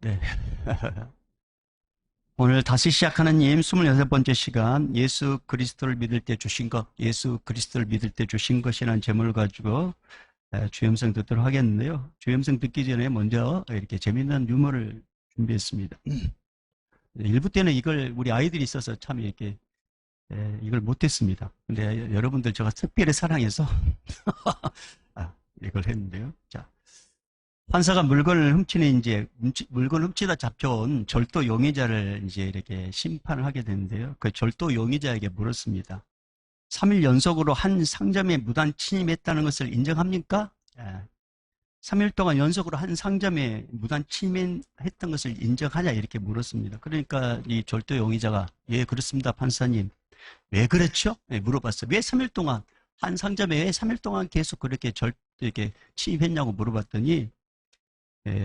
네. 오늘 다시 시작하는 님 26번째 시간 예수 그리스도를 믿을 때 주신 것, 예수 그리스도를 믿을 때 주신 것이라는 제목을 가지고 주임성 듣도록 하겠는데요. 주임성 듣기 전에 먼저 이렇게 재미있는 유머를 준비했습니다. 일부 때는 이걸 우리 아이들이 있어서 참 이렇게 이걸 못했습니다. 근데 여러분들 제가 특별히 사랑해서 이걸 했는데요. 자, 판사가 물건을 훔치는 물건 훔치다 잡혀온 절도 용의자를 이제 이렇게 심판을 하게 되는데요. 그 절도 용의자에게 물었습니다. 3일 연속으로 한 상점에 무단 침입했다는 것을 인정합니까? 3일 동안 연속으로 한 상점에 무단 침입했던 것을 인정하냐 이렇게 물었습니다. 그러니까 이 절도 용의자가 예 그렇습니다 판사님. 왜 그랬죠? 네, 물어봤어요. 왜 3일 동안 한 상점에 왜 3일 동안 계속 이렇게 침입했냐고 물어봤더니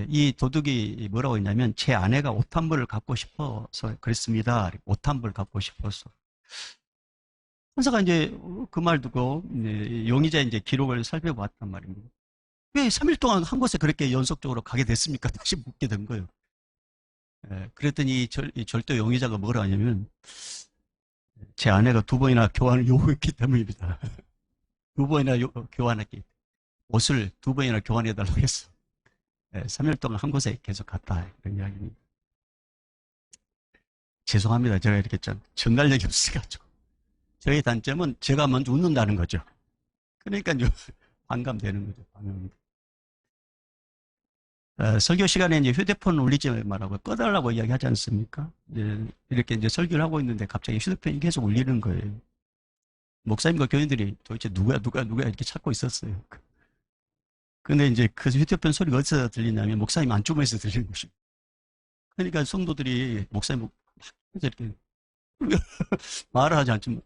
이 도둑이 뭐라고 했냐면 제 아내가 옷 한 벌을 갖고 싶어서 그랬습니다. 옷 한 벌 갖고 싶어서. 판사가 이제 그 말 두고 용의자 이제 기록을 살펴봤단 말입니다. 왜 3일 동안 한 곳에 그렇게 연속적으로 가게 됐습니까? 다시 묻게 된 거예요. 그랬더니 이 절도 용의자가 뭐라 하냐면 제 아내가 2번이나 교환을 요구했기 때문입니다. 2번이나 교환했기 옷을 2번이나 교환해달라고 했어. 3일 동안 한 곳에 계속 갔다. 이런 이야기입니다. 죄송합니다. 제가 이렇게 좀 전달력이 없어가지고. 저의 단점은 제가 먼저 웃는다는 거죠. 그러니까요, 반감되는 거죠. 반감입니다. 설교 시간에 이제 휴대폰 울리지 말라고 꺼달라고 이야기하지 않습니까? 이렇게 이제 설교를 하고 있는데 갑자기 휴대폰이 계속 울리는 거예요. 목사님과 교인들이 도대체 누가 이렇게 찾고 있었어요. 근데 이제 그 휴대폰 소리가 어디서 들리냐면 목사님 안쪽에서 들리는 것입니다. 그러니까 성도들이 목사님 막 이렇게 말을 하지 않지만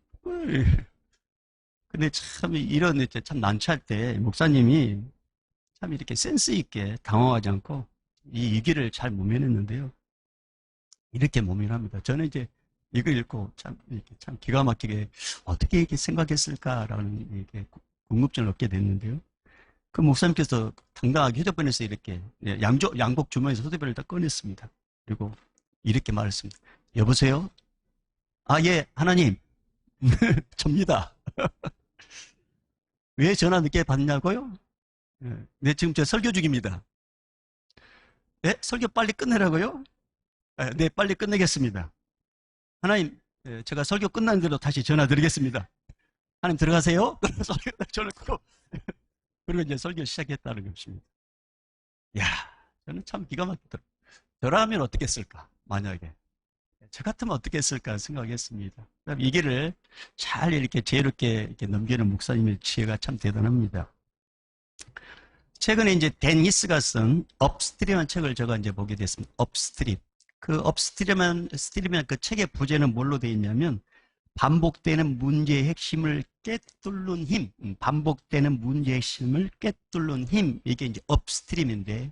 근데 참 이런 참 난처할 때 목사님이 참 이렇게 센스 있게 당황하지 않고 이 위기를 잘 모면했는데요. 이렇게 모면합니다. 저는 이제 이걸 읽고 참 이렇게 참 기가 막히게 어떻게 이렇게 생각했을까라는 이렇게 궁금증을 얻게 됐는데요. 그 목사님께서 당당하게 휴대폰에서 이렇게 양복 주머니에서 휴대폰을 딱 꺼냈습니다. 그리고 이렇게 말했습니다. 여보세요? 아, 예, 하나님. 접니다. 왜 전화 늦게 받냐고요? 네, 지금 저 설교 중입니다. 네, 설교 빨리 끝내라고요? 네, 빨리 끝내겠습니다. 하나님, 제가 설교 끝난 대로 다시 전화 드리겠습니다. 하나님 들어가세요. 그래서 저를 끄고 그리고 이제 설교 시작했다는 것입니다. 야, 저는 참 기가 막히더라고요. 저라면 어떻게 했을까? 만약에. 저 같으면 어떻게 했을까 생각했습니다. 이 길을 잘 이렇게 지혜롭게 이렇게 넘기는 목사님의 지혜가 참 대단합니다. 최근에 이제 댄 히스가 쓴 업스트림한 책을 제가 이제 보게 됐습니다. 업스트림. 그 업스트림한 그 책의 부제는 뭘로 되어 있냐면 반복되는 문제의 핵심을 꿰뚫는 힘, 반복되는 문제의 핵심을 꿰뚫는 힘, 이게 이제 업스트림인데,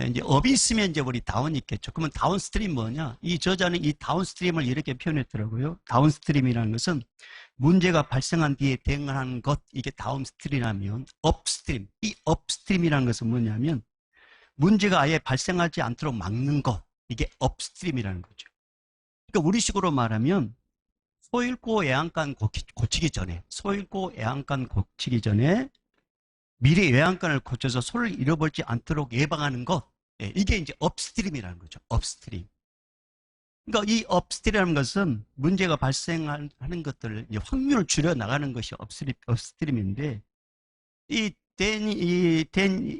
이제 업이 있으면 이제 우리 다운이 있겠죠. 그러면 다운스트림 뭐냐? 이 저자는 이 다운스트림을 이렇게 표현했더라고요. 다운스트림이라는 것은 문제가 발생한 뒤에 대응하는 것, 이게 다운스트림이라면 업스트림, 이 업스트림이라는 것은 뭐냐면 문제가 아예 발생하지 않도록 막는 것, 이게 업스트림이라는 거죠. 그러니까 우리식으로 말하면 소잃고 애양간 고치기 전에 미래 애양간을 고쳐서 소를 잃어버리지 않도록 예방하는 것, 이게 이제 업스트림이라는 거죠. 업스트림. 그러니까 이 업스트림이라는 것은 문제가 발생하는 것들을 확률을 줄여 나가는 것이 업스트림인데 댄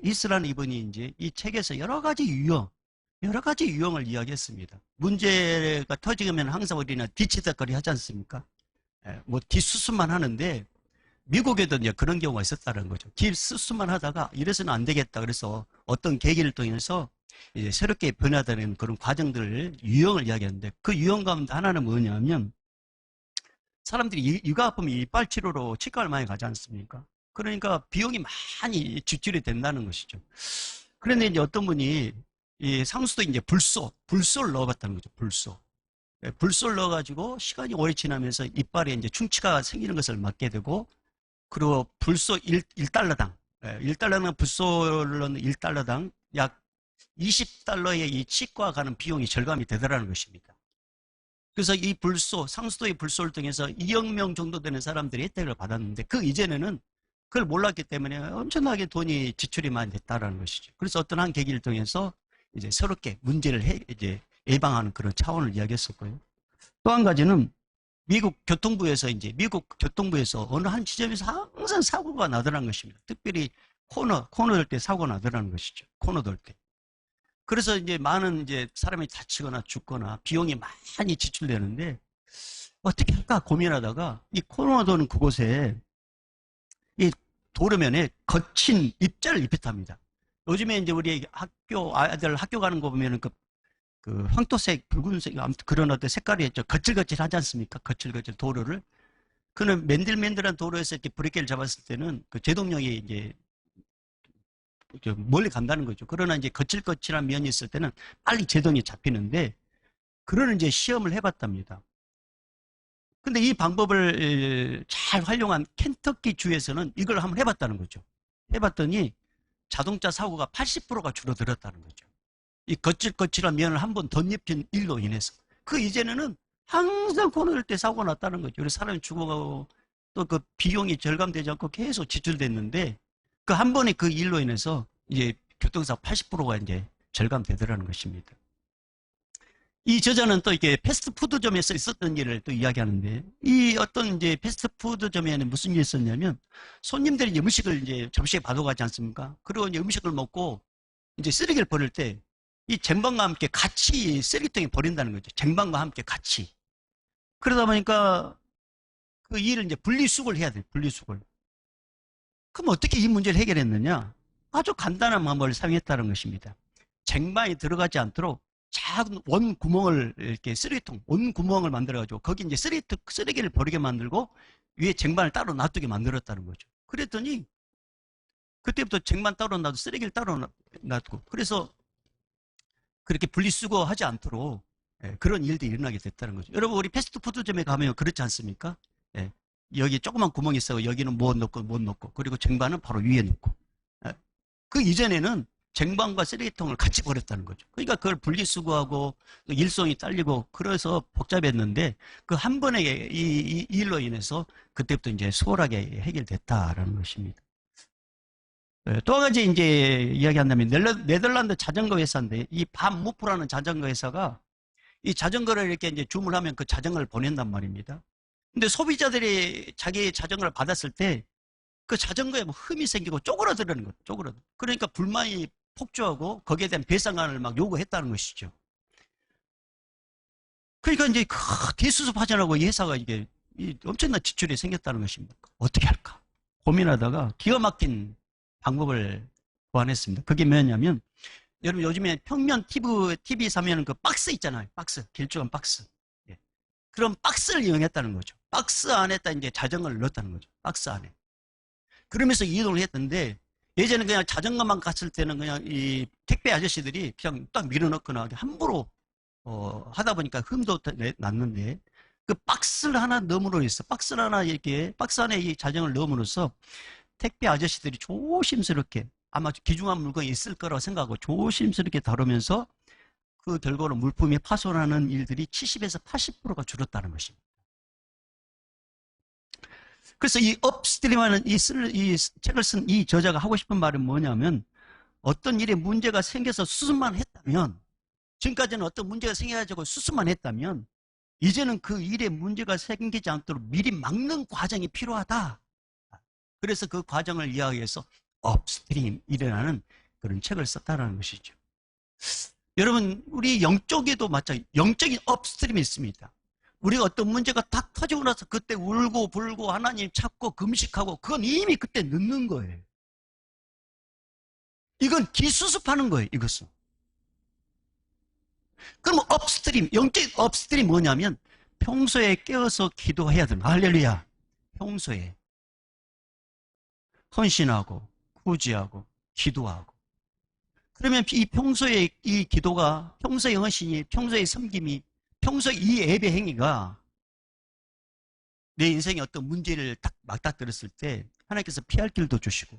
히스라는 이분이 이제 이 책에서 여러 가지 유형을 이야기했습니다. 문제가 터지면 항상 우리는 뒤치다거리 하지 않습니까? 뭐 뒷수습만 하는데 미국에도 이제 그런 경우가 있었다는 거죠. 뒷수습만 하다가 이래서는 안 되겠다. 그래서 어떤 계기를 통해서 이제 새롭게 변화되는 그런 과정들을 유형을 이야기하는데 그 유형 가운데 하나는 뭐냐면 사람들이 이가 아프면 이빨 치료로 치과를 많이 가지 않습니까? 그러니까 비용이 많이 지출이 된다는 것이죠. 그런데 이제 어떤 분이 이 상수도 이제 불소를 넣어봤다는 거죠. 불소를 넣어가지고 시간이 오래 지나면서 이빨에 이제 충치가 생기는 것을 막게 되고 그리고 불소 1달러당 1달러당 불소를 넣는 1달러당 약 20달러의 이 치과 가는 비용이 절감이 되더라는 것입니다. 그래서 이 불소, 상수도의 불소를 통해서 2억 명 정도 되는 사람들이 혜택을 받았는데 그 이전에는 그걸 몰랐기 때문에 엄청나게 돈이 지출이 많이 됐다라는 것이죠. 그래서 어떤 한 계기를 통해서 이제 새롭게 문제를 이제 예방하는 그런 차원을 이야기했었고요. 또 한 가지는 미국 교통부에서 어느 한 지점에서 항상 사고가 나더라는 것입니다. 특별히 코너 돌 때 사고 나더라는 것이죠. 코너 돌 때. 그래서 이제 많은 이제 사람이 다치거나 죽거나 비용이 많이 지출되는데 어떻게 할까 고민하다가 이 코너 도는 그곳에 이 도로면에 거친 입자를 입혔답니다. 요즘에 이제 우리 아이들 학교 가는 거 보면은 그 황토색, 붉은색, 아무튼 그런 어떤 색깔이 있죠. 거칠거칠하지 않습니까? 거칠거칠 도로를. 그는 맨들맨들한 도로에서 이렇게 브레이크를 잡았을 때는 그 제동력이 이제 멀리 간다는 거죠. 그러나 이제 거칠거칠한 면이 있을 때는 빨리 제동이 잡히는데, 그런 이제 시험을 해봤답니다. 근데 이 방법을 잘 활용한 켄터키 주에서는 이걸 한번 해봤다는 거죠. 해봤더니 자동차 사고가 80%가 줄어들었다는 거죠. 이 거칠거칠한 면을 한번 덧입힌 일로 인해서. 그 이전에는 항상 코너일 때 사고가 났다는 거죠. 그래서 사람이 죽어가고 또 그 비용이 절감되지 않고 계속 지출됐는데 그 한 번의 그 일로 인해서 이제 교통사고 80%가 이제 절감되더라는 것입니다. 이 저자는 또 이렇게 패스트푸드점에서 있었던 일을 또 이야기하는데, 이 어떤 이제 패스트푸드점에는 무슨 일이 있었냐면 손님들이 음식을 이제 접시에 받아가지 않습니까? 그리고 이제 음식을 먹고 이제 쓰레기를 버릴 때 이 쟁반과 함께 같이 쓰레기통에 버린다는 거죠. 쟁반과 함께 같이. 그러다 보니까 그 일을 이제 분리수거를 해야 돼요. 분리수거를. 그럼 어떻게 이 문제를 해결했느냐? 아주 간단한 방법을 사용했다는 것입니다. 쟁반이 들어가지 않도록 작은 원 구멍을 이렇게 쓰레기통 원 구멍을 만들어가지고 거기 이제 쓰레기를 버리게 만들고 위에 쟁반을 따로 놔두게 만들었다는 거죠. 그랬더니 그때부터 쟁반 따로 놔두고 쓰레기를 따로 놔두고, 그래서 그렇게 분리수거하지 않도록 그런 일들이 일어나게 됐다는 거죠. 여러분, 우리 패스트푸드점에 가면 그렇지 않습니까? 예, 여기 조그만 구멍이 있어. 여기는 못 넣고 그리고 쟁반은 바로 위에 놓고. 그 이전에는 쟁반과 쓰레기통을 같이 버렸다는 거죠. 그러니까 그걸 분리수거하고 일손이 딸리고 그래서 복잡했는데 그 한 번의 이 일로 인해서 그때부터 이제 수월하게 해결됐다라는 것입니다. 또 한 가지 이제 이야기한다면 네덜란드 자전거 회사인데, 이 밤무프라는 자전거 회사가 이 자전거를 이렇게 이제 주문하면 그 자전거를 보낸단 말입니다. 근데 소비자들이 자기 자전거를 받았을 때 그 자전거에 뭐 흠이 생기고 쪼그라드는 거죠. 쪼그라드. 그러니까 불만이 폭주하고 거기에 대한 배상안을 막 요구했다는 것이죠. 그러니까 이제 대수습하자라고 이 회사가 이게 엄청난 지출이 생겼다는 것입니다. 어떻게 할까 고민하다가 기가 막힌 방법을 고안했습니다. 그게 뭐냐면, 여러분 요즘에 평면 TV 사면 그 박스 있잖아요. 박스, 길쭉한 박스. 예. 그런 박스를 이용했다는 거죠. 박스 안에다 이제 자전거를 넣었다는 거죠. 박스 안에. 그러면서 이동을 했던데, 예전에 그냥 자전거만 갔을 때는 그냥 이 택배 아저씨들이 그냥 딱 밀어넣거나 함부로 하다 보니까 흠도 났는데, 그 박스를 하나 넣음으로 해서 박스 안에 이 자전거를 넣음으로써 택배 아저씨들이 조심스럽게, 아마 귀중한 물건이 있을 거라고 생각하고 조심스럽게 다루면서 그 결과로 물품이 파손하는 일들이 70에서 80%가 줄었다는 것입니다. 그래서 이 업스트림하는 이 책을 쓴 이 저자가 하고 싶은 말은 뭐냐면, 어떤 일에 문제가 생겨서 수습만 했다면, 지금까지는 어떤 문제가 생겨가지고 수습만 했다면, 이제는 그 일에 문제가 생기지 않도록 미리 막는 과정이 필요하다. 그래서 그 과정을 이야기해서 업스트림이라는 그런 책을 썼다는 것이죠. 여러분, 우리 영적에도 마찬가지, 영적인 업스트림이 있습니다. 우리가 어떤 문제가 딱 터지고 나서 그때 울고 불고 하나님 찾고 금식하고, 그건 이미 그때 늦는 거예요. 이건 기수습하는 거예요, 이것은. 그럼 업스트림, 영적인 업스트림 뭐냐면, 평소에 깨어서 기도해야 됩니다. 할렐루야. 평소에 헌신하고 구제하고 기도하고. 그러면 이 평소에 이 기도가, 평소의 헌신이, 평소의 섬김이, 평소의 이 예배 행위가 내 인생에 어떤 문제를 딱 맞닥뜨렸을 때 하나님께서 피할 길도 주시고,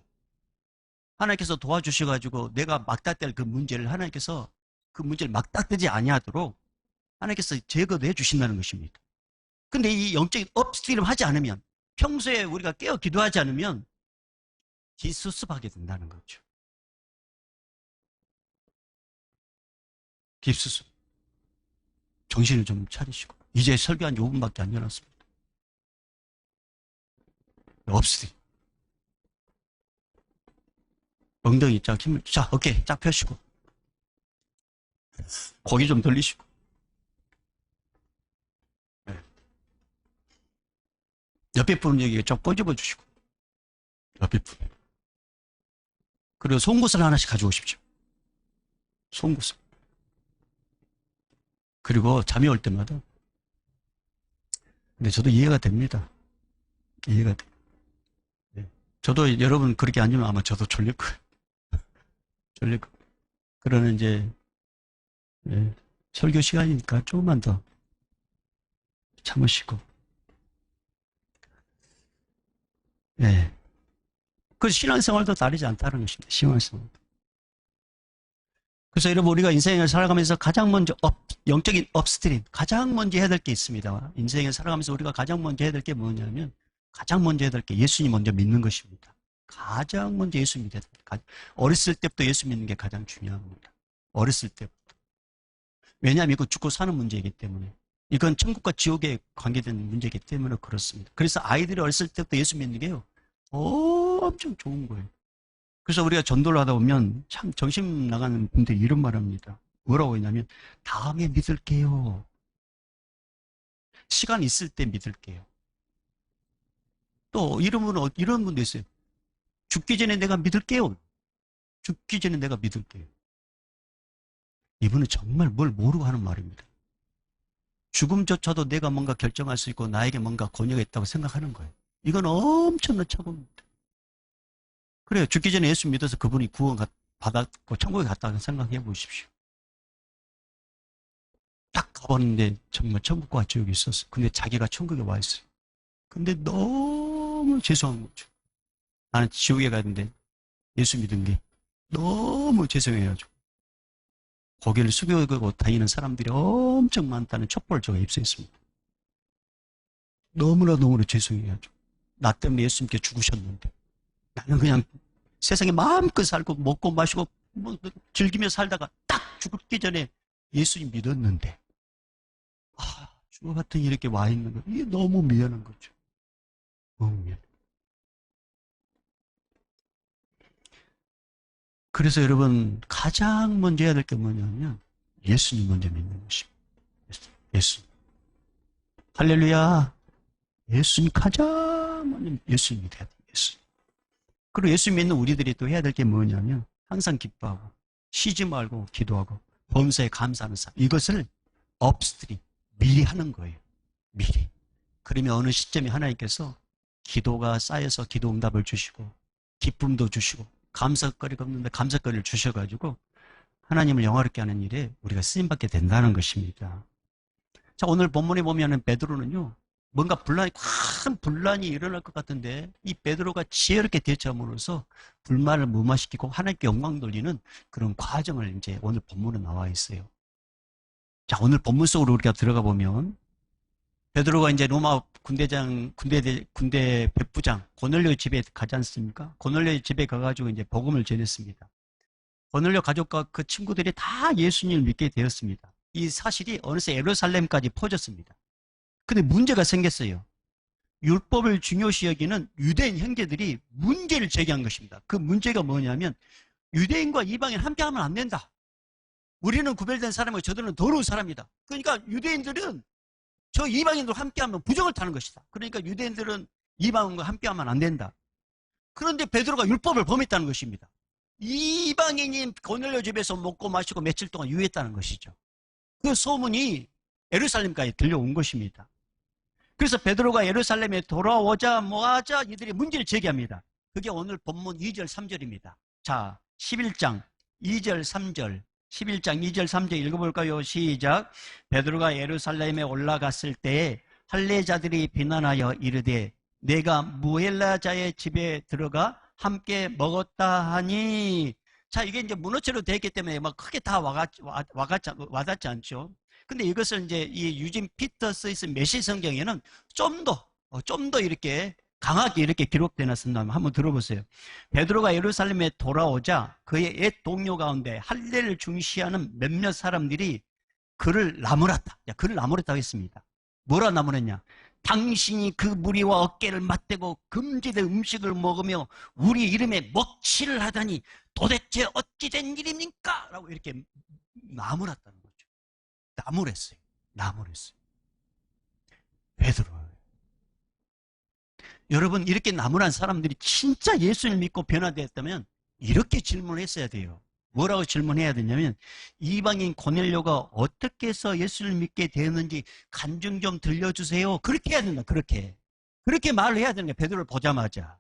하나님께서 도와주셔가지고 내가 막다뗄 그 문제를 하나님께서 그 문제를 막다뜨지 아니하도록 하나님께서 제거해 주신다는 것입니다. 근데 이 영적인 업스트림 하지 않으면, 평소에 우리가 깨어 기도하지 않으면 기수습하게 된다는 거죠. 기수습. 정신을 좀 차리시고. 이제 설교한 5분밖에 안 지났습니다. 업스트림. 엉덩이 쫙 힘을, 자, 어깨 쫙 펴시고. 고개 좀 돌리시고. 네. 옆에 분은 여기 쫙 꼬집어 주시고. 옆에 분. 그리고 송곳을 하나씩 가져오십시오. 송곳을. 그리고 잠이 올 때마다. 근데 저도 이해가 됩니다. 이해가 돼. 네. 저도 여러분 그렇게 앉으면 아마 저도 졸릴 거예요. 졸릴 거예요. 그러는 이제, 네. 설교 시간이니까 조금만 더 참으시고. 네. 그 신앙생활도 다르지 않다는 것입니다. 신앙생활. 그래서 여러분 우리가 인생을 살아가면서 가장 먼저 영적인 업스트림, 가장 먼저 해야 될 게 있습니다. 인생을 살아가면서 우리가 가장 먼저 해야 될 게 뭐냐면, 가장 먼저 해야 될 게 예수님 먼저 믿는 것입니다. 가장 먼저 예수 믿어야 됩니다. 어렸을 때부터 예수 믿는 게 가장 중요한 겁니다. 어렸을 때부터. 왜냐하면 이거 죽고 사는 문제이기 때문에. 이건 천국과 지옥에 관계된 문제이기 때문에 그렇습니다. 그래서 아이들이 어렸을 때부터 예수 믿는 게요, 엄청 좋은 거예요. 그래서 우리가 전도를 하다 보면 참 정신 나가는 분들이 이런 말 합니다. 뭐라고 했냐면, 다음에 믿을게요. 시간 있을 때 믿을게요. 또 이런 분도 있어요. 죽기 전에 내가 믿을게요. 죽기 전에 내가 믿을게요. 이분은 정말 뭘 모르고 하는 말입니다. 죽음조차도 내가 뭔가 결정할 수 있고 나에게 뭔가 권위가 있다고 생각하는 거예요. 이건 엄청난 착오입니다. 그래요. 죽기 전에 예수 믿어서 그분이 구원 받았고 천국에 갔다고 생각해 보십시오. 딱 가보는데 정말 천국과 지옥이 있었어요. 근데 자기가 천국에 와 있어요. 근데 너무 죄송한 거죠. 나는 지옥에 가는데 예수 믿은 게 너무 죄송해가지고 고개를 숙이고 다니는 사람들이 엄청 많다는 촛불을 제가 입수했습니다. 너무나 죄송해가지고 나 때문에 예수님께 죽으셨는데 나는 그냥 세상에 마음껏 살고 먹고 마시고 뭐 즐기며 살다가 딱 죽기 전에 예수님 믿었는데 죽어 같은 이렇게 와 있는 거, 이게 너무 미안한 거죠. 너무 미안. 그래서 여러분 가장 먼저 해야 될 게 뭐냐면 예수님 먼저 믿는 것입니다. 예수님. 할렐루야. 예수님 가장 먼저 예수님 믿어야 돼요. 예수님. 그리고 예수 믿는 우리들이 또 해야 될 게 뭐냐면 항상 기뻐하고 쉬지 말고 기도하고 범사에 감사하는 삶. 이것을 업스트림, 미리 하는 거예요. 미리. 그러면 어느 시점에 하나님께서 기도가 쌓여서 기도 응답을 주시고 기쁨도 주시고 감사거리가 없는데 감사거리를 주셔가지고 하나님을 영화롭게 하는 일에 우리가 쓰임받게 된다는 것입니다. 자, 오늘 본문에 보면은 베드로는요, 뭔가 큰 분란이 일어날 것 같은데 이 베드로가 지혜롭게 대처함으로써 불만을 무마시키고 하나님께 영광 돌리는 그런 과정을 이제 오늘 본문에 나와 있어요. 자, 오늘 본문 속으로 우리가 들어가 보면 베드로가 이제 로마 군대 백부장 고넬료 집에 가지 않습니까? 고넬료 집에 가가지고 이제 복음을 전했습니다. 고넬료 가족과 그 친구들이 다 예수님을 믿게 되었습니다. 이 사실이 어느새 예루살렘까지 퍼졌습니다. 근데 문제가 생겼어요. 율법을 중요시 여기는 유대인 형제들이 문제를 제기한 것입니다. 그 문제가 뭐냐면 유대인과 이방인 함께하면 안 된다. 우리는 구별된 사람이고 저들은 더러운 사람이다. 그러니까 유대인들은 저 이방인들과 함께하면 부정을 타는 것이다. 그러니까 유대인들은 이방인과 함께하면 안 된다. 그런데 베드로가 율법을 범했다는 것입니다. 이방인이 고넬료 집에서 먹고 마시고 며칠 동안 유했다는 것이죠. 그 소문이 예루살렘까지 들려온 것입니다. 그래서 베드로가 예루살렘에 돌아오자 뭐하자 이들이 문제를 제기합니다. 그게 오늘 본문 2절 3절입니다. 자, 11장 2절 3절 11장 2절 3절 읽어볼까요? 시작. 베드로가 예루살렘에 올라갔을 때에 할례자들이 비난하여 이르되 내가 무헬라자의 집에 들어가 함께 먹었다 하니. 자, 이게 이제 문어체로 되어 있기 때문에 막 크게 다 와닿지 않죠. 근데 이것을 이제 이 유진 피터스의 메시 성경에는 좀 더 이렇게 강하게 이렇게 기록되어 놨습니다. 한번 들어보세요. 베드로가 예루살렘에 돌아오자 그의 옛 동료 가운데 할례를 중시하는 몇몇 사람들이 그를 나무랐다. 그를 나무랬다고 했습니다. 뭐라 나무랬냐? 당신이 그 무리와 어깨를 맞대고 금지된 음식을 먹으며 우리 이름에 먹칠을 하다니 도대체 어찌 된 일입니까? 라고 이렇게 나무랐다는 거죠. 나무랬어요. 베드로. 여러분, 이렇게 나무란 사람들이 진짜 예수를 믿고 변화되었다면 이렇게 질문을 했어야 돼요. 뭐라고 질문해야 되냐면, 이방인 고넬료가 어떻게 해서 예수를 믿게 되었는지 간증 좀 들려주세요. 그렇게 해야 된다. 그렇게 말을 해야 되는 거예요. 베드로를 보자마자.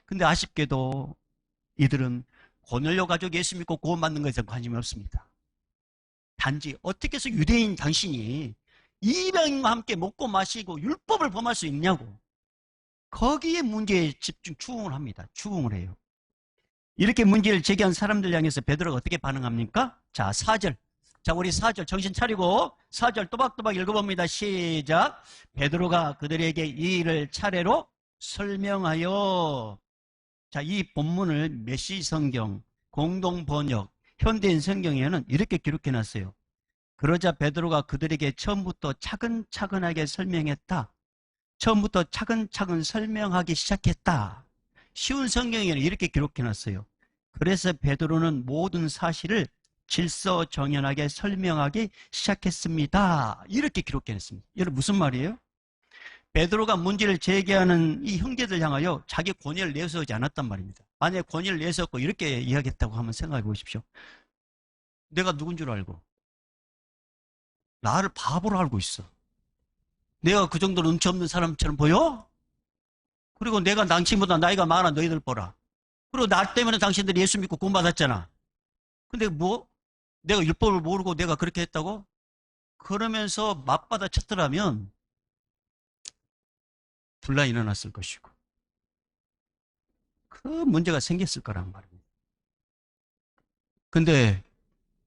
근데 아쉽게도 이들은 고넬료 가족 예수 믿고 구원받는 것에 관심이 없습니다. 단지 어떻게 해서 유대인 당신이 이방인과 함께 먹고 마시고 율법을 범할 수 있냐고, 거기에 문제에 추궁을 해요. 이렇게 문제를 제기한 사람들 향해서 베드로가 어떻게 반응합니까? 자, 4절. 자, 우리 4절 정신 차리고 4절 또박또박 읽어봅니다. 시작. 베드로가 그들에게 이 일을 차례로 설명하여. 자, 이 본문을 메시 성경, 공동 번역, 현대인 성경에는 이렇게 기록해 놨어요. 그러자 베드로가 그들에게 처음부터 차근차근하게 설명했다. 처음부터 차근차근 설명하기 시작했다. 쉬운 성경에는 이렇게 기록해 놨어요. 그래서 베드로는 모든 사실을 질서정연하게 설명하기 시작했습니다. 이렇게 기록해 놨습니다. 여러분, 무슨 말이에요? 베드로가 문제를 제기하는 이 형제들 향하여 자기 권위를 내세우지 않았단 말입니다. 만약에 권위를 내세웠고 이렇게 이야기했다고 한번 생각해 보십시오. 내가 누군 줄 알고, 나를 바보로 알고 있어. 내가 그 정도로 눈치 없는 사람처럼 보여? 그리고 내가 당신보다 나이가 많아, 너희들 보라. 그리고 나 때문에 당신들이 예수 믿고 구원받았잖아. 근데 뭐? 내가 율법을 모르고 내가 그렇게 했다고? 그러면서 맞받아 쳤더라면 분란이 일어났을 것이고, 그 문제가 생겼을 거란 말입니다. 근데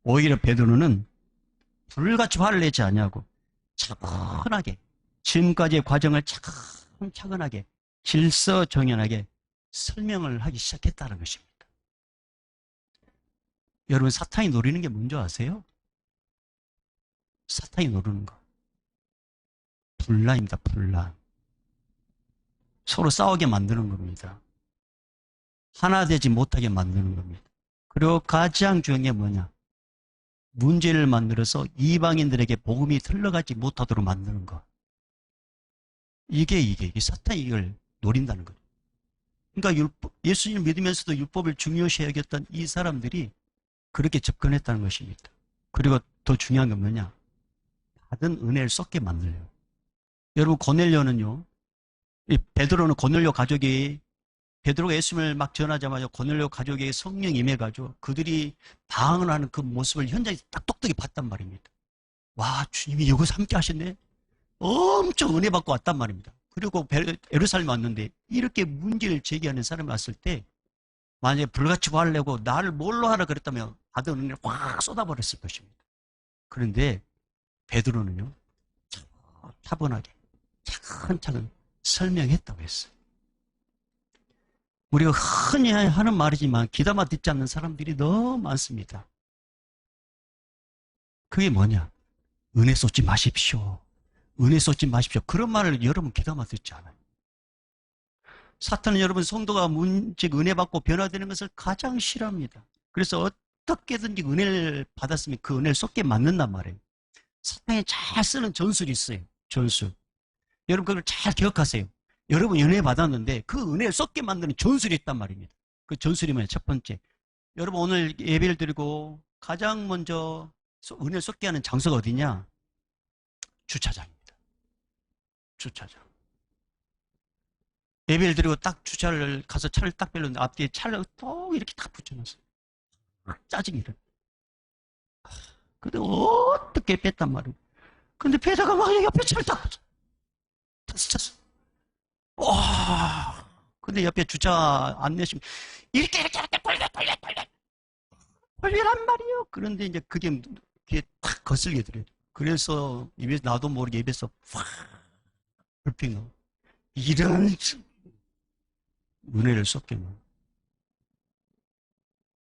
오히려 베드로는 불같이 화를 내지 않냐고, 차분하게 지금까지의 과정을 차근차근하게 질서정연하게 설명을 하기 시작했다는 것입니다. 여러분, 사탄이 노리는 게 뭔지 아세요? 사탄이 노리는 거 분란입니다. 분란. 서로 싸우게 만드는 겁니다. 하나 되지 못하게 만드는 겁니다. 그리고 가장 중요한 게 뭐냐? 문제를 만들어서 이방인들에게 복음이 흘러가지 못하도록 만드는 것. 이게 사탄이 이걸 노린다는 거죠. 그러니까 예수님을 믿으면서도 율법을 중요시 여겼던 이 사람들이 그렇게 접근했다는 것입니다. 그리고 더 중요한 건 뭐냐? 받은 은혜를 쏟게 만들어요. 여러분, 고넬료는요, 베드로는 고넬료 가족이, 베드로가 예수님을 막 전하자마자 고넬료 가족에게 성령이 임해가지고 그들이 방언을 하는 그 모습을 현장에서 딱 똑똑히 봤단 말입니다. 와, 주님이 여기서 함께 하셨네? 엄청 은혜 받고 왔단 말입니다. 그리고 예루살렘 왔는데 이렇게 문제를 제기하는 사람이 왔을 때 만약에 불같이 화를 내고 나를 뭘로 하라 그랬다면 받은 은혜를 확 쏟아버렸을 것입니다. 그런데 베드로는요, 차분하게 차근차근 설명했다고 했어요. 우리가 흔히 하는 말이지만 귀담아 듣지 않는 사람들이 너무 많습니다. 그게 뭐냐? 은혜 쏟지 마십시오. 은혜 쏟지 마십시오. 그런 말을 여러분 귀담아 듣지 않아요. 사탄은 여러분 성도가 은혜 받고 변화되는 것을 가장 싫어합니다. 그래서 어떻게든지 은혜를 받았으면 그 은혜를 쏟게 만든단 말이에요. 사탄이 잘 쓰는 전술이 있어요. 전술. 여러분 그걸 잘 기억하세요. 여러분 은혜 받았는데 그 은혜를 쏟게 만드는 전술이 있단 말입니다. 그 전술이 뭐냐? 첫 번째, 여러분 오늘 예배를 드리고 가장 먼저 은혜를 쏟게 하는 장소가 어디냐? 주차장입니다. 주차장. 예배를 드리고 딱 주차를 가서 차를 딱 빼려는데 앞뒤에 차를 또 이렇게 딱 붙여놨어요. 짜증이 일어나. 근데 어떻게 뺐단 말이에요. 근데 빼다가 막 옆에 차를 딱 스쳤어. 와, 근데 옆에 주차 안 내시면 이렇게 돌리란 말이에요. 그런데 이제 그게 귀에 탁 거슬게 들어요. 그래서 입에서 나도 모르게 입에서 확 불핑 나고 이런 은혜를 쏟게만.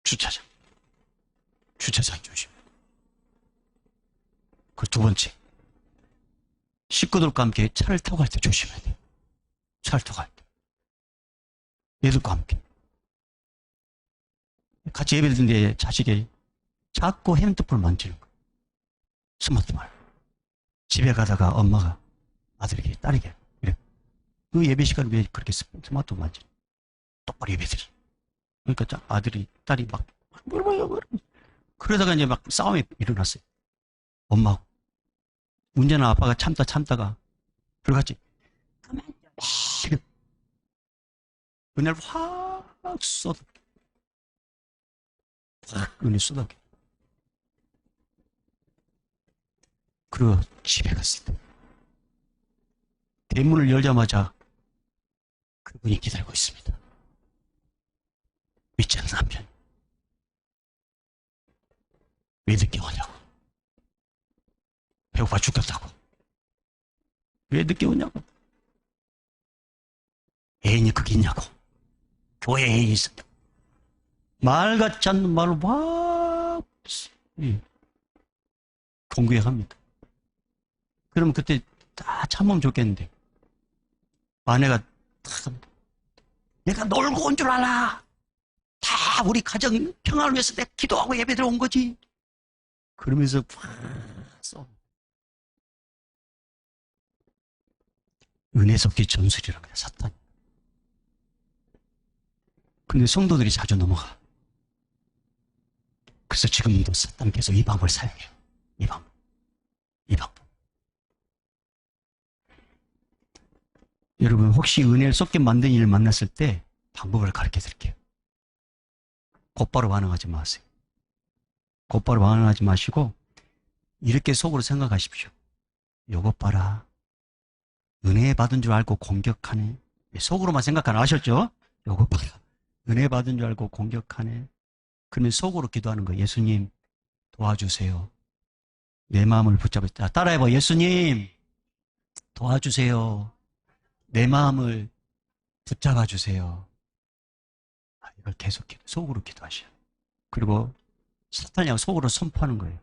주차장 조심. 그 두 번째, 식구들과 함께 차를 타고 갈 때 조심해야 돼요. 차를 타고 갈 때. 얘들과 함께. 같이 예배 드는데 자식이 자꾸 핸드폰을 만지는 거예요. 스마트폰. 집에 가다가 엄마가 아들에게, 딸에게, 이래. 그 예배 시간에 왜 그렇게 스마트폰 만지는 거예요? 똑바로 예배 드려. 그러니까 아들이, 딸이 막, 물어봐요. 그러다가 이제 막 싸움이 일어났어요. 엄마하고. 문제는 아빠가 참다가, 불같이, 그만 좀, 은혜를 확 쏟아. 확 은혜 쏟아. 그리고 집에 갔을 때, 대문을 열자마자 그분이 기다리고 있습니다. 믿지 않는 남편. 왜 늦게 오냐고. 배고파 죽겠다고. 왜 늦게 오냐고. 애인이 거기 있냐고. 교회에 애인이 있었다. 말 같지 않는 말을 막 공부해 합니다. 그러면 그때 다 참으면 좋겠는데 아내가 내가 놀고 온 줄 알아. 다 우리 가정 평화를 위해서 내가 기도하고 예배 들어온 거지. 그러면서 써. 은혜 섞기 전술이라는 거야, 사탄. 근데 성도들이 자주 넘어가. 그래서 지금도 사탄 계속 이 방법을 사용해요. 이 방법. 여러분, 혹시 은혜를 쏟게 만든 일을 만났을 때 방법을 가르쳐 드릴게요. 곧바로 반응하지 마세요. 곧바로 반응하지 마시고 이렇게 속으로 생각하십시오. 요것 봐라. 은혜 받은 줄 알고 공격하네. 속으로만 생각하나 아셨죠? 요것 봐라. 은혜 받은 줄 알고 공격하네. 그러면 속으로 기도하는 거예요. 예수님 도와주세요. 내 마음을 붙잡았다. 따라해봐. 예수님 도와주세요. 내 마음을 붙잡아 주세요. 이걸 계속 속으로 기도하셔요. 그리고 사탄이랑 속으로 선포하는 거예요.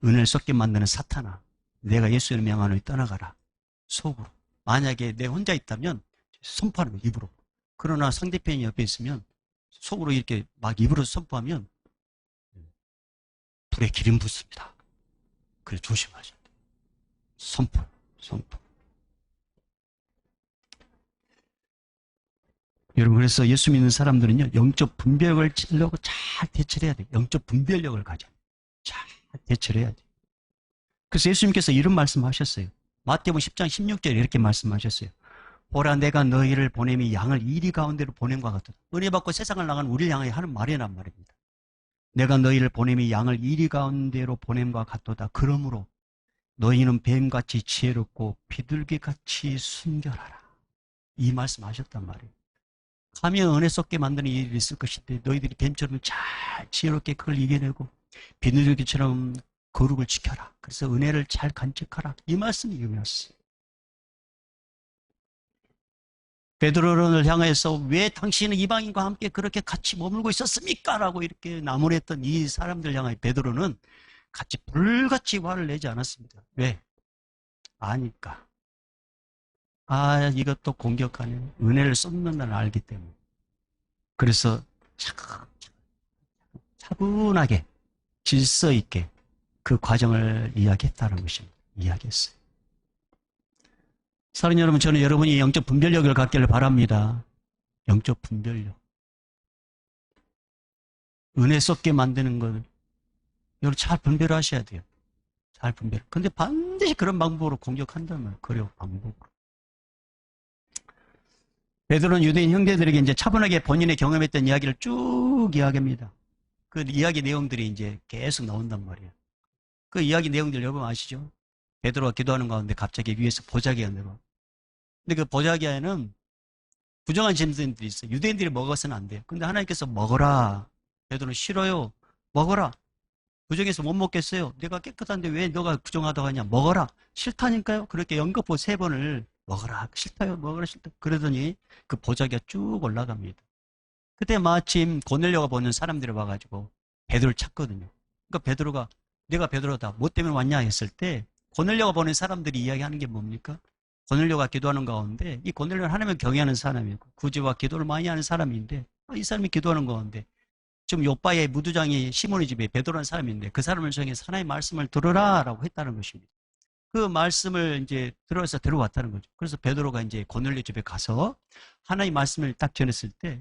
은혜를 쏟게 만드는 사탄아, 내가 예수의 명함을 떠나가라. 속으로. 만약에 내 혼자 있다면 선포하는 거예요. 입으로. 그러나 상대편이 옆에 있으면 속으로 이렇게 막 입으로 선포하면 불에 기름 붓습니다. 그래서 조심하셔야 돼요. 선포. 여러분, 그래서 예수 믿는 사람들은요, 영적 분별력을 찌려고 잘 대처를 해야 돼요. 영적 분별력을 가져. 잘 대처를 해야 돼요. 그래서 예수님께서 이런 말씀 하셨어요. 마태복음 10장 16절에 이렇게 말씀하셨어요. 보라, 내가 너희를 보냄이 양을 이리 가운데로 보냄과 같다. 은혜 받고 세상을 나가는 우리를 향하여 하는 말이란 말입니다. 내가 너희를 보냄이 양을 이리 가운데로 보냄과 같도다. 그러므로 너희는 뱀같이 지혜롭고 비둘기같이 순결하라. 이 말씀 하셨단 말이에요. 가면 은혜 쏟게 만드는 일이 있을 것인데 너희들이 뱀처럼 잘 지혜롭게 그걸 이겨내고 비둘기처럼 거룩을 지켜라. 그래서 은혜를 잘 간직하라. 이 말씀이 의미였어요. 베드로를 향해서 왜 당신은 이방인과 함께 그렇게 같이 머물고 있었습니까? 라고 이렇게 나무랬던 이 사람들 향해 베드로는 같이 불같이 화를 내지 않았습니다. 왜? 아니까. 이것도 공격하네. 은혜를 쏟는다는 알기 때문에. 그래서 차분하게 질서 있게 그 과정을 이야기했다는 것입니다. 이야기했어요. 사랑하는 여러분, 저는 여러분이 영적 분별력을 갖기를 바랍니다. 영적 분별력. 은혜 쏟게 만드는 걸 여러분 잘 분별하셔야 돼요. 잘 분별. 근데 반드시 그런 방법으로 공격한다면 그래요, 방법으로. 베드로는 유대인 형제들에게 이제 차분하게 본인의 경험했던 이야기를 쭉 이야기합니다. 그 이야기 내용들이 이제 계속 나온단 말이에요. 그 이야기 내용들 여러분 아시죠? 베드로가 기도하는 가운데 갑자기 위에서 보자기가 내려와. 근데 그 보자기에는 부정한 짐승들이 있어요. 유대인들이 먹어서는 안 돼요. 근데 하나님께서 먹어라. 베드로는 싫어요. 먹어라. 부정해서 못 먹겠어요. 내가 깨끗한데 왜 너가 부정하다고 하냐. 먹어라. 싫다니까요. 그렇게 연거푸 3번을 먹어라. 싫다요. 먹어라. 싫다. 그러더니 그 보자기가 쭉 올라갑니다. 그때 마침 고넬료가 보는 사람들이 와가지고 베드로를 찾거든요. 그러니까 베드로가 내가 베드로다. 뭐 때문에 왔냐 했을 때 고넬료가 보는 사람들이 이야기하는 게 뭡니까? 고넬료가 기도하는 가운데 이 고넬료는 하나님을 경외하는 사람이고 구제와 기도를 많이 하는 사람인데 이 사람이 기도하는 가운데 지금 요바의 무두장이 시몬의 집에 베드로라는 사람인데 그 사람을 정해서 하나님의 말씀을 들어라라고 했다는 것입니다. 그 말씀을 이제 들어서 데려왔다는 거죠. 그래서 베드로가 이제 고넬료 집에 가서 하나님의 말씀을 딱 전했을 때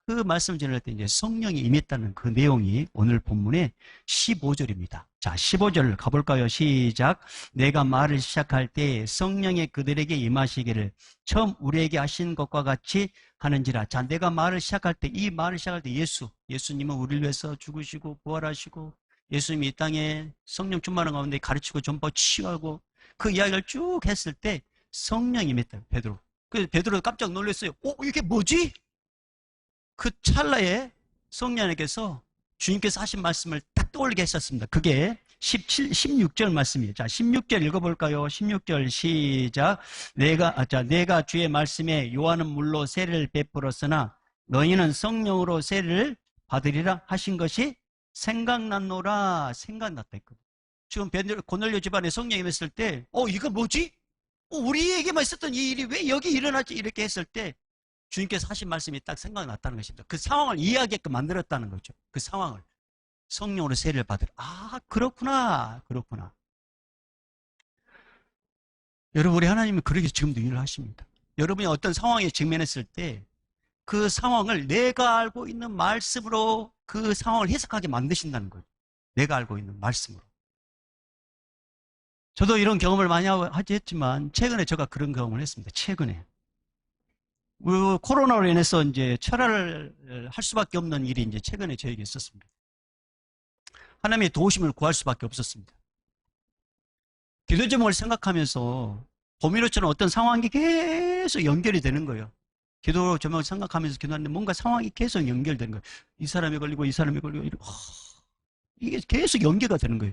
그 말씀 전할 때 이제 성령이 임했다는 그 내용이 오늘 본문의 15절입니다. 자, 15절 가볼까요? 시작. 내가 말을 시작할 때 성령이 그들에게 임하시기를 처음 우리에게 하신 것과 같이 하는지라. 자, 내가 말을 시작할 때, 이 말을 시작할 때 예수님은 우리를 위해서 죽으시고 부활하시고 예수님이 이 땅에 성령 충만한 가운데 가르치고 전파 치유하고 그 이야기를 쭉 했을 때 성령이 임했다. 베드로. 그래서 베드로 깜짝 놀랐어요. 이게 뭐지? 그 찰나에 성령님께서 주님께서 하신 말씀을 딱 떠올리게 하셨습니다. 그게 16절 말씀이에요. 자, 16절 읽어볼까요? 16절 시작. 내가 주의 말씀에 요한은 물로 세례를 베풀었으나 너희는 성령으로 세례를 받으리라 하신 것이 생각났노라. 생각났다 했거든. 지금 고넬료 집안에 성령이 임했을 때 이거 뭐지? 우리에게만 있었던 이 일이 왜 여기 일어나지? 이렇게 했을 때 주님께서 하신 말씀이 딱 생각났다는 것입니다. 그 상황을 이해하게끔 만들었다는 거죠. 그 상황을. 성령으로 세례를 받으라. 그렇구나. 여러분, 우리 하나님은 그렇게 지금도 일을 하십니다. 여러분이 어떤 상황에 직면했을 때 그 상황을 내가 알고 있는 말씀으로 그 상황을 해석하게 만드신다는 거죠. 내가 알고 있는 말씀으로. 저도 이런 경험을 많이 했지만 최근에 제가 그런 경험을 했습니다. 최근에. 코로나로 인해서 이제 철회를 할 수밖에 없는 일이 이제 최근에 저에게 있었습니다. 하나님의 도우심을 구할 수밖에 없었습니다. 기도 제목을 생각하면서 도미노처럼 어떤 상황이 계속 연결이 되는 거예요. 기도 제목을 생각하면서 기도하는데 뭔가 상황이 계속 연결되는 거예요. 이 사람이 걸리고 이 사람이 걸리고 이게 계속 연계가 되는 거예요.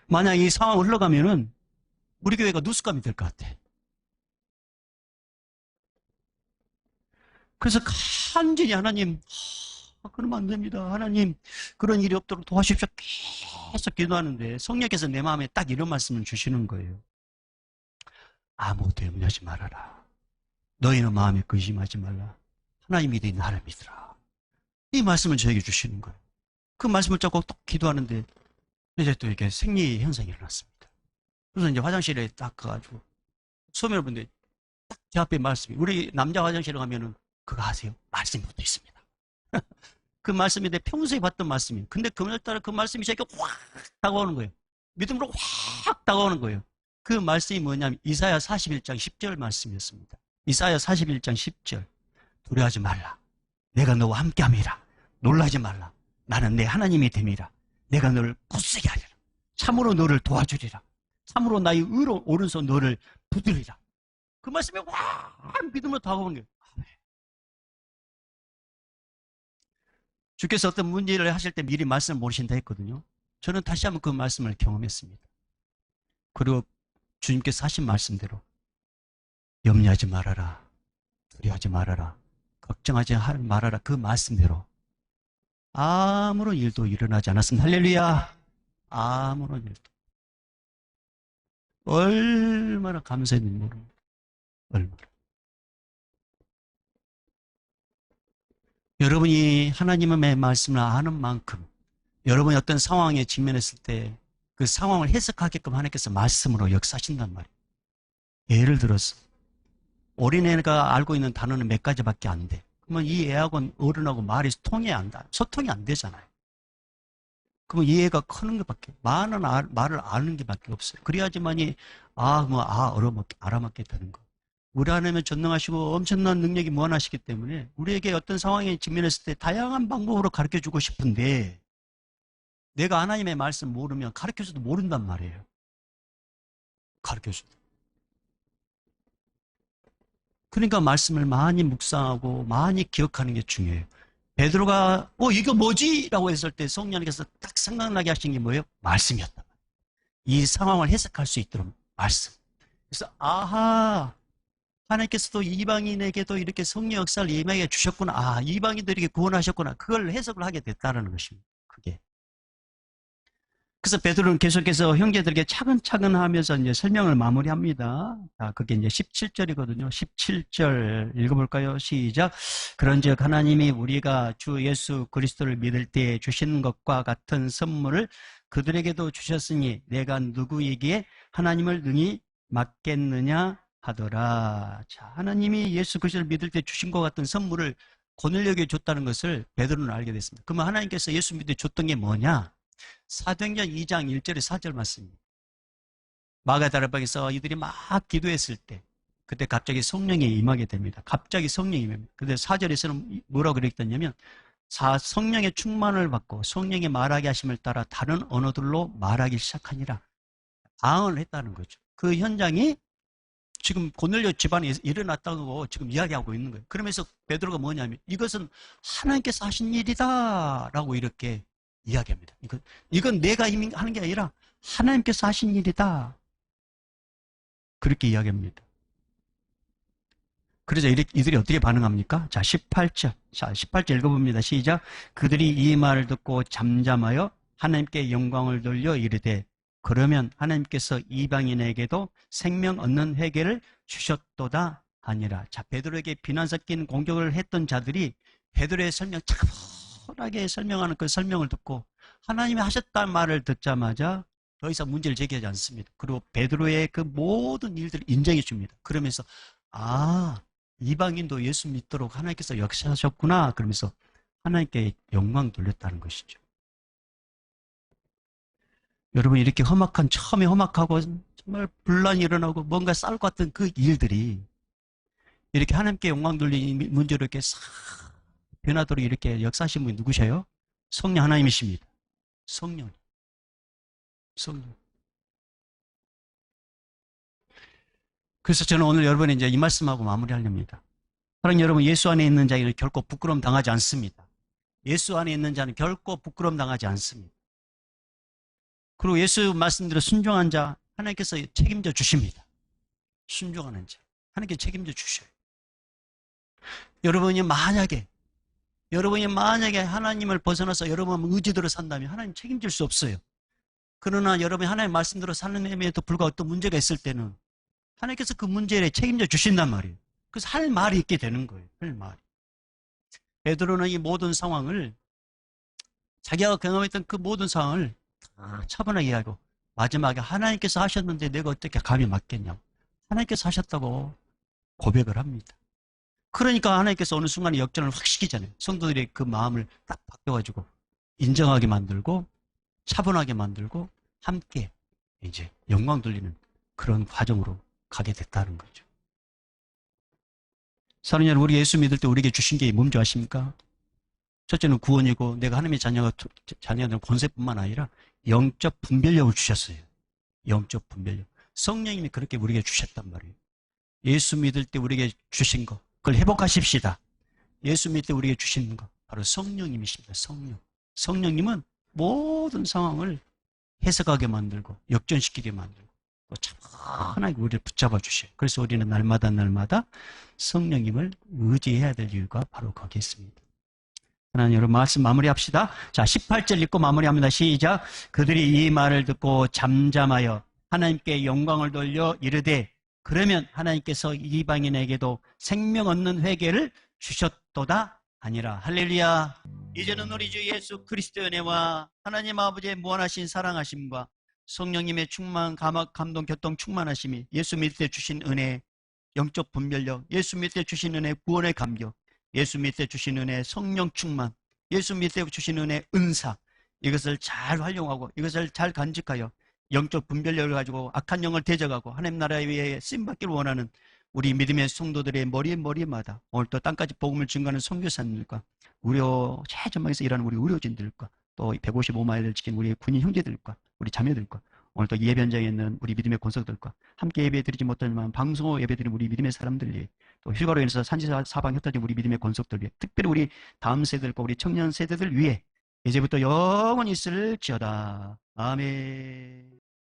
만약 이 상황을 흘러가면은 우리 교회가 누수감이 될 것 같아. 그래서 간절히 하나님, 그러면 안 됩니다. 하나님, 그런 일이 없도록 도와주십시오. 계속 기도하는데 성령께서 내 마음에 딱 이런 말씀을 주시는 거예요. 아무것도 염려하지 말아라. 너희는 마음에 의심하지 말라. 하나님이 믿으니 나를 믿으라. 이 말씀을 저에게 주시는 거예요. 그 말씀을 잡고 딱 기도하는데 이제 또 이렇게 생리 현상이 일어났습니다. 그래서 이제 화장실에 딱 가가지고 소매분들 딱 제 앞에 말씀이, 우리 남자 화장실에 가면은 그거 아세요? 말씀이 붙어 있습니다. 그 말씀이 내 평소에 봤던 말씀이에요. 근데 그날따라 그 말씀이 저에게 확 다가오는 거예요. 믿음으로 확 다가오는 거예요. 그 말씀이 뭐냐면 이사야 41장 10절 말씀이었습니다. 이사야 41장 10절. 두려워하지 말라. 내가 너와 함께함이라. 놀라지 말라. 나는 내 하나님이 됨이라. 내가 너를 굳세게 하리라. 참으로 너를 도와주리라. 참으로 나의 의로 오른손 너를 붙들리라. 그 말씀이 확 믿음으로 다가오는 거예요. 주께서 어떤 문제를 하실 때 미리 말씀을 모르신다 했거든요. 저는 다시 한번 그 말씀을 경험했습니다. 그리고 주님께서 하신 말씀대로 염려하지 말아라. 두려워하지 말아라. 걱정하지 말아라. 그 말씀대로 아무런 일도 일어나지 않았습니다. 할렐루야. 아무런 일도. 얼마나 감사했는지 모릅니다. 얼마나. 여러분이 하나님의 말씀을 아는 만큼 여러분이 어떤 상황에 직면했을 때 그 상황을 해석하게끔 하나님께서 말씀으로 역사하신단 말이에요. 예를 들어서 어린애가 알고 있는 단어는 몇 가지밖에 안 돼. 그러면 이 애하고 어른하고 말이 소통이 안 되잖아요. 그러면 이 애가 크는 것밖에, 말을 아는 게밖에 없어요. 그래야지만이 알아먹게 되는 거. 우리 하나님은 전능하시고 엄청난 능력이 무한하시기 때문에 우리에게 어떤 상황에 직면했을 때 다양한 방법으로 가르쳐주고 싶은데 내가 하나님의 말씀 모르면 가르쳐줘도 모른단 말이에요. 가르쳐줘도. 그러니까 말씀을 많이 묵상하고 많이 기억하는 게 중요해요. 베드로가 이거 뭐지? 라고 했을 때 성령님께서 딱 생각나게 하신 게 뭐예요? 말씀이었다. 이 상황을 해석할 수 있도록 말씀. 그래서 아하, 하나님께서도 이방인에게도 이렇게 성령 역사를 임하게 주셨구나. 아, 이방인들에게 구원하셨구나. 그걸 해석을 하게 됐다는 것입니다. 그게. 그래서 베드로는 계속해서 형제들에게 차근차근 하면서 이제 설명을 마무리합니다. 자, 그게 이제 17절이거든요. 17절 읽어볼까요? 시작. 그런즉 하나님이 우리가 주 예수 그리스도를 믿을 때 주시는 것과 같은 선물을 그들에게도 주셨으니 내가 누구에게 하나님을 능히 맡겠느냐 하더라. 자, 하나님이 예수 그리스도를 믿을 때 주신 것 같은 선물을 고넬료에게 줬다는 것을 베드로는 알게 됐습니다. 그러면 하나님께서 예수 믿을 때 줬던 게 뭐냐? 사도행전 2장 1절에 4절 말씀입니다. 마가다락방에서 이들이 막 기도했을 때 그때 갑자기 성령이 임하게 됩니다. 갑자기 성령이 임합니다. 근데 4절에서는 뭐라고 그랬더냐면 성령의 충만을 받고 성령의 말하게 하심을 따라 다른 언어들로 말하기 시작하니라. 방언을 했다는 거죠. 그 현장이 지금 고넬료 집안에 일어났다고 지금 이야기하고 있는 거예요. 그러면서 베드로가 뭐냐면 이것은 하나님께서 하신 일이다 라고 이렇게 이야기합니다. 이건 내가 이미 하는 게 아니라 하나님께서 하신 일이다. 그렇게 이야기합니다. 그래서 이들이 어떻게 반응합니까? 자, 18절. 자, 18절 읽어봅니다. 시작. 그들이 이 말을 듣고 잠잠하여 하나님께 영광을 돌려 이르되 그러면 하나님께서 이방인에게도 생명 얻는 회개를 주셨도다 하니라. 자, 베드로에게 비난 섞인 공격을 했던 자들이 베드로의 설명 차분하게 설명하는 그 설명을 듣고 하나님이 하셨다는 말을 듣자마자 더 이상 문제를 제기하지 않습니다. 그리고 베드로의 그 모든 일들을 인정해 줍니다. 그러면서 이방인도 예수 믿도록 하나님께서 역사하셨구나. 그러면서 하나님께 영광 돌렸다는 것이죠. 여러분, 이렇게 처음에 험악하고 정말 분란이 일어나고 뭔가 싸울 것 같은 그 일들이 이렇게 하나님께 영광 돌리는 문제로 이렇게 싹 변하도록 이렇게 역사하신 분이 누구셔요? 성령 하나님이십니다. 성령. 그래서 저는 오늘 여러분이 이제 이 말씀하고 마무리하렵니다. 사랑하는 여러분, 예수 안에 있는 자에게는 결코 부끄러움 당하지 않습니다. 예수 안에 있는 자는 결코 부끄러움 당하지 않습니다. 그리고 예수 말씀대로 순종한 자 하나님께서 책임져 주십니다. 순종하는 자 하나님께 책임져 주셔요. 여러분이 만약에 하나님을 벗어나서 여러분 의지대로 산다면 하나님 책임질 수 없어요. 그러나 여러분이 하나님 말씀대로 사는 데에도 불구하고 어떤 문제가 있을 때는 하나님께서 그 문제에 책임져 주신단 말이에요. 그래서 할 말이 있게 되는 거예요. 할 말이. 베드로는 이 모든 상황을 자기가 경험했던 그 모든 상황을 다 차분하게 이야기하고 마지막에 하나님께서 하셨는데 내가 어떻게 감히 맡겠냐고 하나님께서 하셨다고 고백을 합니다. 그러니까 하나님께서 어느 순간에 역전을 확 시키잖아요. 성도들의 그 마음을 딱 바꿔가지고 인정하게 만들고 차분하게 만들고 함께 이제 영광 돌리는 그런 과정으로 가게 됐다는 거죠. 사랑하는 여러분, 우리 예수 믿을 때 우리에게 주신 게 뭔지 아십니까? 첫째는 구원이고 내가 하나님의 자녀가 되는 권세뿐만 아니라 영적 분별력을 주셨어요. 영적 분별력. 성령님이 그렇게 우리에게 주셨단 말이에요. 예수 믿을 때 우리에게 주신 거 그걸 회복하십시다. 예수 믿을 때 우리에게 주시는 거 바로 성령님이십니다. 성령님은 모든 상황을 해석하게 만들고 역전시키게 만들고 또 차분하게 우리를 붙잡아 주셔요. 그래서 우리는 날마다 성령님을 의지해야 될 이유가 바로 거기에 있습니다. 하나님, 여러분 말씀 마무리합시다. 자, 18절 읽고 마무리합니다. 시작. 그들이 이 말을 듣고 잠잠하여 하나님께 영광을 돌려 이르되 그러면 하나님께서 이방인에게도 생명 얻는 회개를 주셨도다 아니라. 할렐루야. 이제는 우리 주 예수 그리스도의 은혜와 하나님 아버지의 무한하신 사랑하심과 성령님의 충만, 감동, 교통 충만하심이 예수 믿을 때 주신 은혜, 영적 분별력, 예수 믿을 때 주신 은혜, 구원의 감격, 예수 믿을 때 주신 은혜, 성령 충만, 예수 믿을 때 주신 은혜, 은사, 이것을 잘 활용하고 이것을 잘 간직하여 영적 분별력을 가지고 악한 영을 대적하고 하나님 나라에 위해 쓰임받기를 원하는 우리 믿음의 성도들의 머리마다 오늘 또 땅까지 복음을 증거하는 선교사님들과 최전방에서 일하는 우리 의료진들과 또 155마일을 지킨 우리 군인 형제들과 우리 자매들과 오늘 또 예배 현장에 있는 우리 믿음의 권속들과 함께 예배드리지 못하지만 방송으로 예배드리는 우리 믿음의 사람들이 또 휴가로 인해서 산지사방 흩어진 우리 믿음의 권속들 위해, 특별히 우리 다음 세대들과 우리 청년 세대들 위해 이제부터 영원히 있을지어다. 아멘.